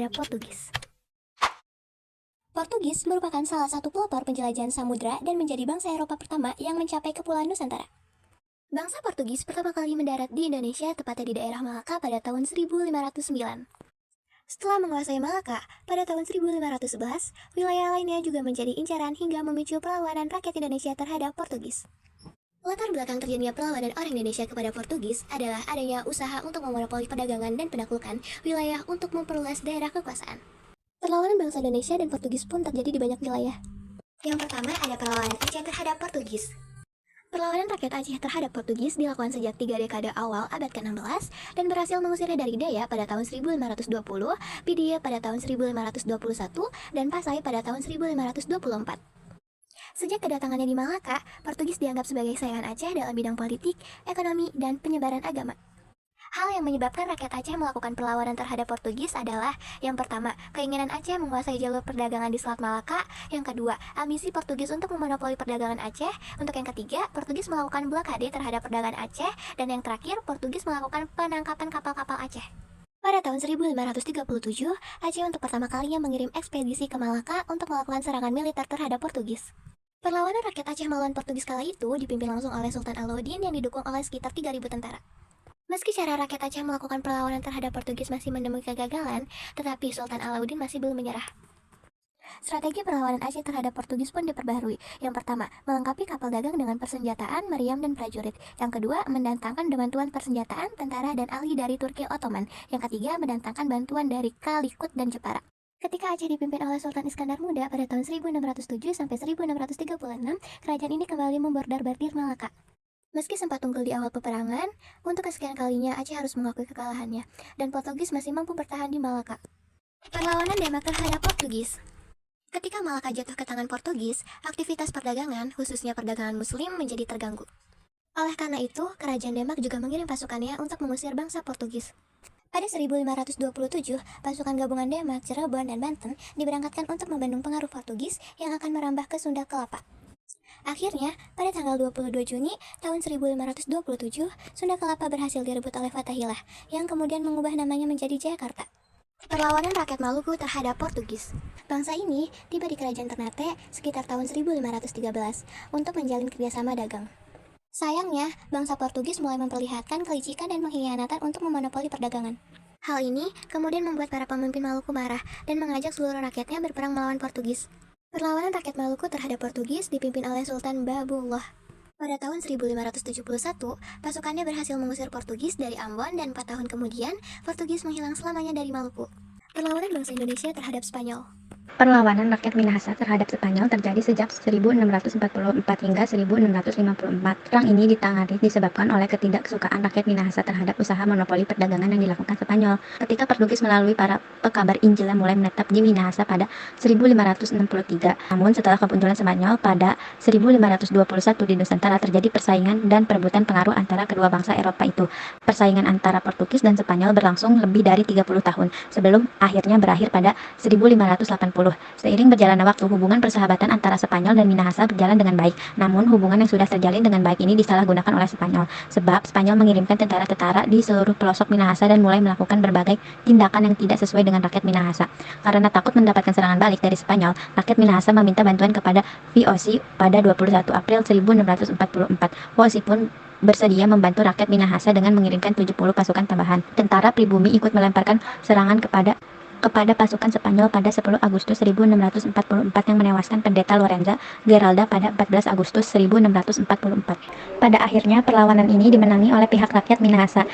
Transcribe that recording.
terhadap Portugis. Portugis merupakan salah satu pelopor penjelajahan samudra dan menjadi bangsa Eropa pertama yang mencapai Kepulauan Nusantara. Bangsa Portugis pertama kali mendarat di Indonesia tepatnya di daerah Malaka pada tahun 1509. Setelah menguasai Malaka, pada tahun 1511, wilayah lainnya juga menjadi incaran hingga memicu perlawanan rakyat Indonesia terhadap Portugis. Latar belakang terjadinya perlawanan orang Indonesia kepada Portugis adalah adanya usaha untuk memonopoli perdagangan dan penaklukan wilayah untuk memperluas daerah kekuasaan. Perlawanan bangsa Indonesia dan Portugis pun terjadi di banyak wilayah. Yang pertama ada perlawanan Aceh terhadap Portugis. Perlawanan rakyat Aceh terhadap Portugis dilakukan sejak 3 dekade awal abad ke-16 dan berhasil mengusirnya dari Daya pada tahun 1520, Pidia pada tahun 1521, dan Pasai pada tahun 1524. Sejak kedatangannya di Malaka, Portugis dianggap sebagai saingan Aceh dalam bidang politik, ekonomi, dan penyebaran agama. Hal yang menyebabkan rakyat Aceh melakukan perlawanan terhadap Portugis adalah yang pertama, keinginan Aceh menguasai jalur perdagangan di Selat Malaka, yang kedua, ambisi Portugis untuk memonopoli perdagangan Aceh, untuk yang ketiga, Portugis melakukan blokade terhadap perdagangan Aceh, dan yang terakhir, Portugis melakukan penangkapan kapal-kapal Aceh. Pada tahun 1537, Aceh untuk pertama kalinya mengirim ekspedisi ke Malaka untuk melakukan serangan militer terhadap Portugis. Perlawanan rakyat Aceh melawan Portugis kala itu dipimpin langsung oleh Sultan Alauddin yang didukung oleh sekitar 3.000 tentara. Meski cara rakyat Aceh melakukan perlawanan terhadap Portugis masih menemui kegagalan, tetapi Sultan Alauddin masih belum menyerah. Strategi perlawanan Aceh terhadap Portugis pun diperbaharui. Yang pertama, melengkapi kapal dagang dengan persenjataan, meriam, dan prajurit. Yang kedua, mendatangkan bantuan persenjataan, tentara, dan ahli dari Turki Ottoman. Yang ketiga, mendatangkan bantuan dari Calicut dan Jepara. Ketika Aceh dipimpin oleh Sultan Iskandar Muda pada tahun 1607 sampai 1636, kerajaan ini kembali membordar-bordir Malaka. Meski sempat unggul di awal peperangan, untuk kesekian kalinya Aceh harus mengakui kekalahannya, dan Portugis masih mampu bertahan di Malaka. Perlawanan Demak terhadap Portugis. Ketika Malaka jatuh ke tangan Portugis, aktivitas perdagangan, khususnya perdagangan Muslim, menjadi terganggu. Oleh karena itu, kerajaan Demak juga mengirim pasukannya untuk mengusir bangsa Portugis. Pada 1527, pasukan gabungan Demak, Cirebon, dan Banten diberangkatkan untuk membendung pengaruh Portugis yang akan merambah ke Sunda Kelapa. Akhirnya, pada tanggal 22 Juni tahun 1527, Sunda Kelapa berhasil direbut oleh Fatahillah, yang kemudian mengubah namanya menjadi Jayakarta. Perlawanan rakyat Maluku terhadap Portugis. Bangsa ini tiba di kerajaan Ternate sekitar tahun 1513 untuk menjalin kerjasama dagang. Sayangnya, bangsa Portugis mulai memperlihatkan kelicikan dan pengkhianatan untuk memonopoli perdagangan. Hal ini kemudian membuat para pemimpin Maluku marah dan mengajak seluruh rakyatnya berperang melawan Portugis. Perlawanan rakyat Maluku terhadap Portugis dipimpin oleh Sultan Babullah. Pada tahun 1571, pasukannya berhasil mengusir Portugis dari Ambon dan 4 tahun kemudian, Portugis menghilang selamanya dari Maluku. Perlawanan bangsa Indonesia terhadap Spanyol. Perlawanan rakyat Minahasa terhadap Spanyol terjadi sejak 1644 hingga 1654. Perang ini ditangani disebabkan oleh ketidaksukaan rakyat Minahasa terhadap usaha monopoli perdagangan yang dilakukan Spanyol. Ketika Portugis melalui para pekabar Injil mulai menetap di Minahasa pada 1563. Namun setelah kemunculan Spanyol pada 1521 di Nusantara terjadi persaingan dan perebutan pengaruh antara kedua bangsa Eropa itu. Persaingan antara Portugis dan Spanyol berlangsung lebih dari 30 tahun sebelum akhirnya berakhir pada 1580. Seiring berjalannya waktu, hubungan persahabatan antara Spanyol dan Minahasa berjalan dengan baik. Namun, hubungan yang sudah terjalin dengan baik ini disalahgunakan oleh Spanyol. Sebab, Spanyol mengirimkan tentara-tentara di seluruh pelosok Minahasa dan mulai melakukan berbagai tindakan yang tidak sesuai dengan rakyat Minahasa. Karena takut mendapatkan serangan balik dari Spanyol, rakyat Minahasa meminta bantuan kepada VOC pada 21 April 1644. VOC pun bersedia membantu rakyat Minahasa dengan mengirimkan 70 pasukan tambahan. Tentara pribumi ikut melemparkan serangan kepada pasukan Spanyol pada 10 Agustus 1644 yang menewaskan pendeta Lorenzo Geralda pada 14 Agustus 1644. Pada akhirnya perlawanan ini dimenangi oleh pihak rakyat Minahasa.